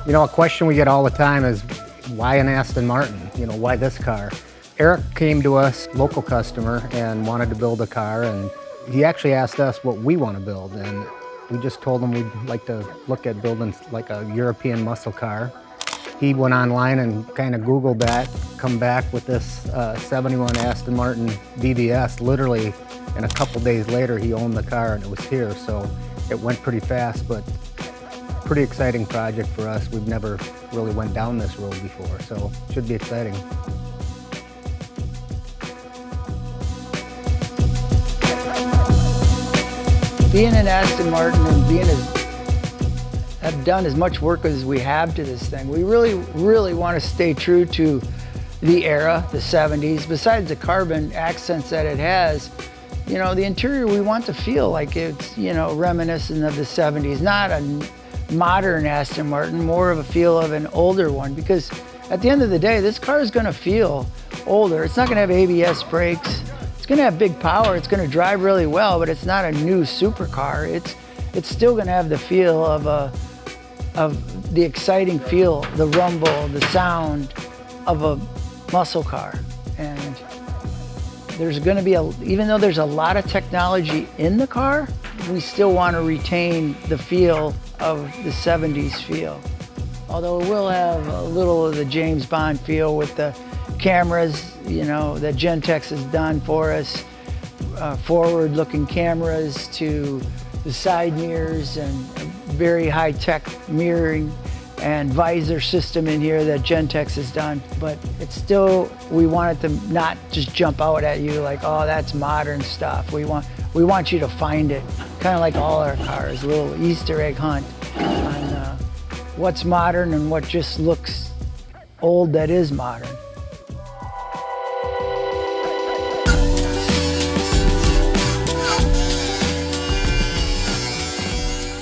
You know, a question we get all the time is, why an Aston Martin? You know, why this car? Eric came to us, local customer, and wanted to build a car, and he actually asked us what we want to build, and we just told him we'd like to look at building like a European muscle car. He went online and kind of Googled that, come back with this 71 Aston Martin DBS. Literally, in a couple days later, he owned the car and it was here, so it went pretty fast, but pretty exciting project for us. We've never really went down this road before, so it should be exciting. Being an Aston Martin and have done as much work as we have to this thing, we really want to stay true to the era, the 70s. Besides the carbon accents that it has, you know, the interior, we want to feel like it's, you know, reminiscent of the 70s, not a modern Aston Martin, more of a feel of an older one, because at the end of the day, this car is going to feel older. It's not going to have ABS brakes. It's going to have big power. It's going to drive really well, but it's not a new supercar. It's still going to have the feel of the exciting feel, the rumble, the sound of a muscle car. And there's going to be even though there's a lot of technology in the car, we still want to retain the feel of the 70s feel. Although it will have a little of the James Bond feel with the cameras, you know, that Gentex has done for us, forward-looking cameras to the side mirrors and very high-tech mirroring and visor system in here that Gentex has done. But it's still, we want it to not just jump out at you like, oh, that's modern stuff. We want you to find it, kind of like all our cars, a little Easter egg hunt on what's modern and what just looks old that is modern.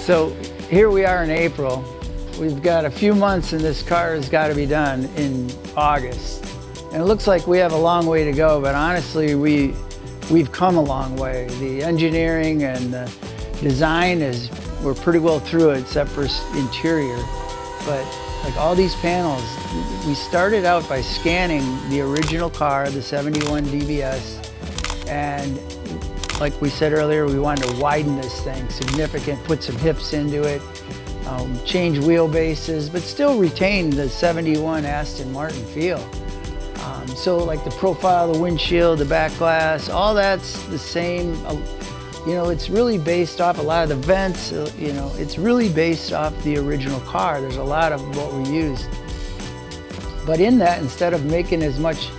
So here we are in April. We've got a few months and this car has got to be done in August. And it looks like we have a long way to go, but honestly, we've come a long way. The engineering and the design we're pretty well through it, except for interior. But like all these panels, we started out by scanning the original car, the 71 DBS, and like we said earlier, we wanted to widen this thing significant, put some hips into it, change wheelbases, but still retain the 71 Aston Martin feel. So like the profile of the windshield, the back glass, all that's the same. You know, it's really based off a lot of the vents, you know, it's really based off the original car. There's a lot of what we used. But in that, instead of making as much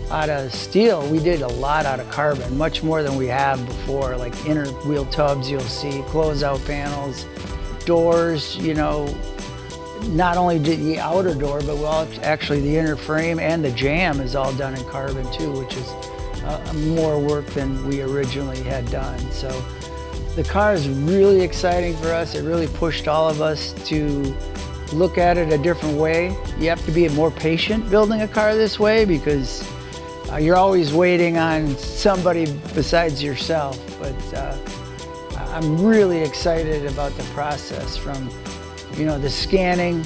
out of steel, we did a lot out of carbon, much more than we have before, like inner wheel tubs you'll see, closeout panels, doors, you know, not only the outer door, but actually the inner frame and the jamb is all done in carbon too, which is more work than we originally had done. So the car is really exciting for us. It really pushed all of us to look at it a different way. You have to be more patient building a car this way because you're always waiting on somebody besides yourself. But I'm really excited about the process, from, you know, the scanning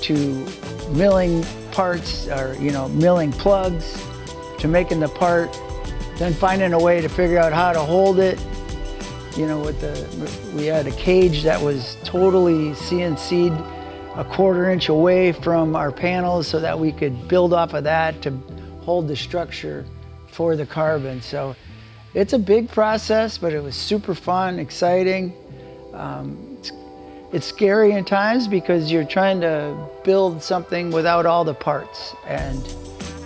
to milling parts, or, you know, milling plugs, to making the part, then finding a way to figure out how to hold it. You know, we had a cage that was totally CNC'd a 1/4 inch away from our panels so that we could build off of that to hold the structure for the carbon. So it's a big process, but it was super fun, exciting. It's scary in times because you're trying to build something without all the parts, and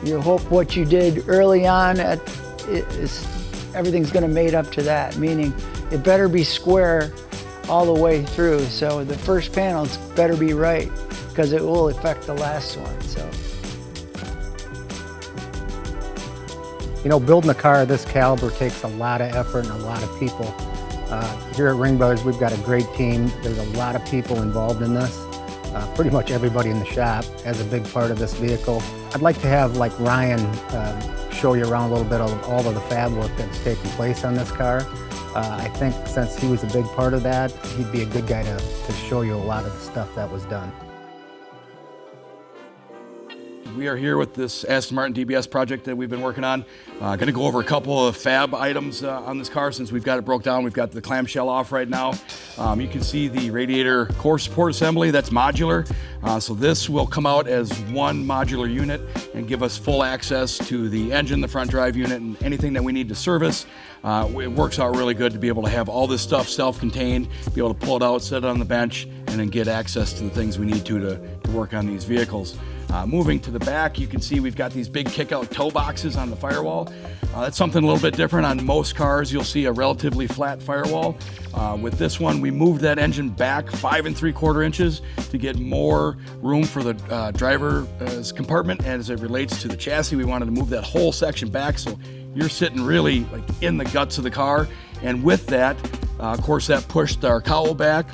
you hope what you did early on everything's going to mate up to that, meaning it better be square all the way through. So the first panels better be right because it will affect the last one. So, you know, building a car of this caliber takes a lot of effort and a lot of people. Here at Ringbrothers, we've got a great team. There's a lot of people involved in this. Pretty much everybody in the shop has a big part of this vehicle. I'd like to have, like, Ryan show you around a little bit of all of the fab work that's taken place on this car. I think since he was a big part of that, he'd be a good guy to show you a lot of the stuff that was done. We are here with this Aston Martin DBS project that we've been working on. Going to go over a couple of fab items on this car since we've got it broke down. We've got the clamshell off right now. You can see the radiator core support assembly, that's modular. So this will come out as one modular unit and give us full access to the engine, the front drive unit, and anything that we need to service. It works out really good to be able to have all this stuff self-contained, be able to pull it out, set it on the bench, and then get access to the things we need to work on these vehicles. Moving to the back, you can see we've got these big kick-out toe boxes on the firewall. That's something a little bit different. On most cars, you'll see a relatively flat firewall. With this one, we moved that engine back 5 3/4 inches to get more room for the driver's compartment. And as it relates to the chassis, we wanted to move that whole section back so you're sitting really like in the guts of the car. And with that, of course, that pushed our cowl back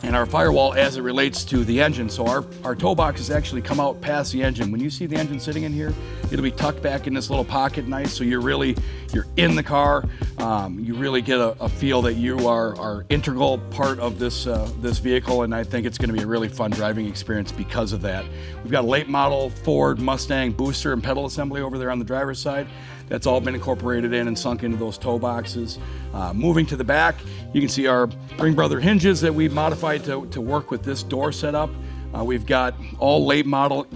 and our firewall as it relates to the engine. So our toe boxes actually come out past the engine. When you see the engine sitting in here, it'll be tucked back in this little pocket nice, so you're in the car. You really get a feel that you are integral part of this vehicle, and I think it's gonna be a really fun driving experience because of that. We've got a late model Ford Mustang booster and pedal assembly over there on the driver's side. That's all been incorporated in and sunk into those toe boxes. Moving to the back, you can see our Ringbrothers hinges that we've modified to work with this door setup. We've got all late model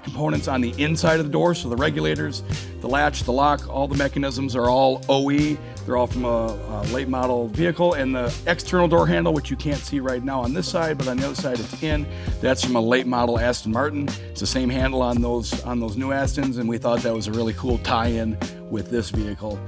components on the inside of the door, so the regulators, the latch, the lock, all the mechanisms are all OE. They're all from a late model vehicle, and the external door handle, which you can't see right now on this side, but on the other side it's in. That's from a late model Aston Martin. It's the same handle on those new Astons, and we thought that was a really cool tie-in with this vehicle.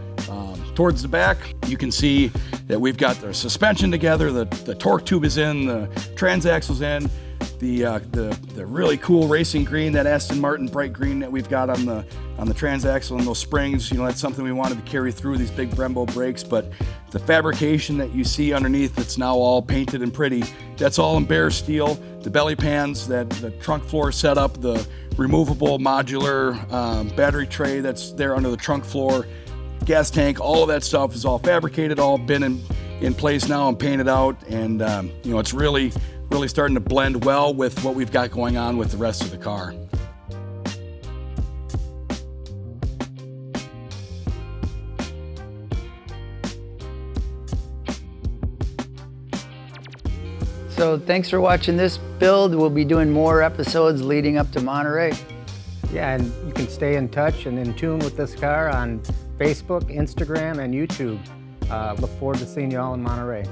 Towards the back, you can see that we've got the suspension together, the torque tube is in, the transaxle's in, the really cool racing green, that Aston Martin bright green that we've got on the transaxle and those springs. You know, that's something we wanted to carry through these big Brembo brakes, but the fabrication that you see underneath that's now all painted and pretty, that's all in bare steel. The belly pans, the trunk floor setup, the removable modular battery tray that's there under the trunk floor, gas tank, all of that stuff is all fabricated, all been in place now and painted out, and you know, it's really starting to blend well with what we've got going on with the rest of the car. So thanks for watching this build. We'll be doing more episodes leading up to Monterey. Yeah, and you can stay in touch and in tune with this car on Facebook, Instagram, and YouTube. Look forward to seeing you all in Monterey.